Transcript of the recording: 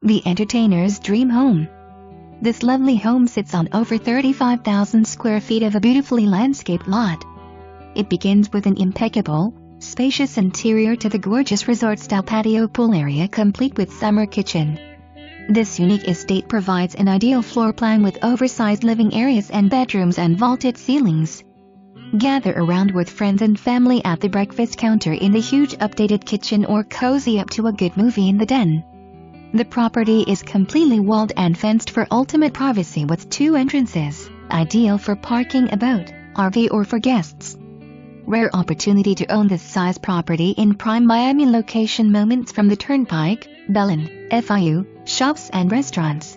The entertainer's dream home. This lovely home sits on over 35,000 square feet of a beautifully landscaped lot. It begins with an impeccable, spacious interior to the gorgeous resort-style patio pool area complete with summer kitchen. This unique estate provides an ideal floor plan with oversized living areas and bedrooms and vaulted ceilings. Gather around with friends and family at the breakfast counter in the huge updated kitchen or cozy up to a good movie in the den. The property is completely walled and fenced for ultimate privacy with 2 entrances, ideal for parking about, RV or for guests. Rare opportunity to own this size property in prime Miami location. Moments from the Turnpike, Belen, FIU, shops and restaurants.